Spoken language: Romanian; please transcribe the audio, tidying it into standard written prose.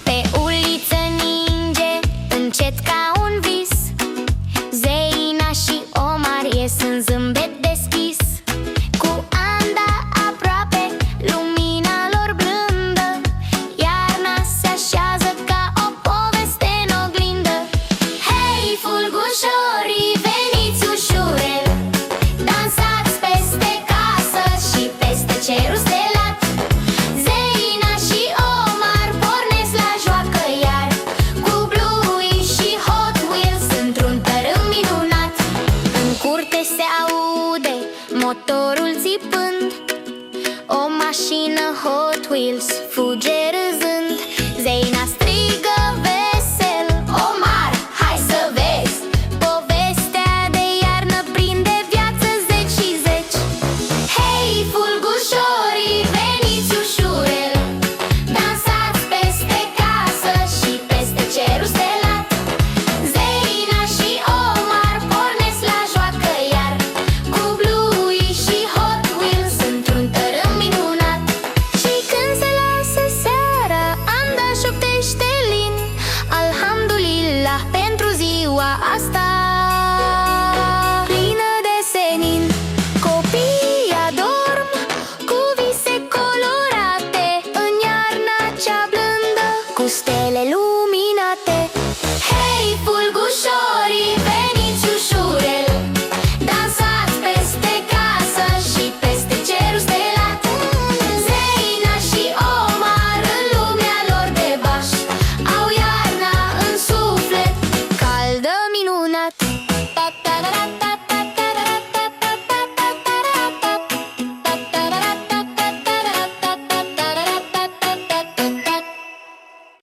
Pe uliță ninge încet ca un vis, Zeina și Omar ies în zâmbet deschis. Cu anda aproape, lumina lor blândă, iarna se așează ca o poveste în oglindă. Hei, fulgușorii, veniți ușurel, dansați peste casă și peste cerul stelat. Zeina și Omar pornesc la joacă iar, cu Bluey și Hot Wheels într-un tărâm minunat. În curte se aude motorul țipând, o mașină Hot Wheels fuge râzând.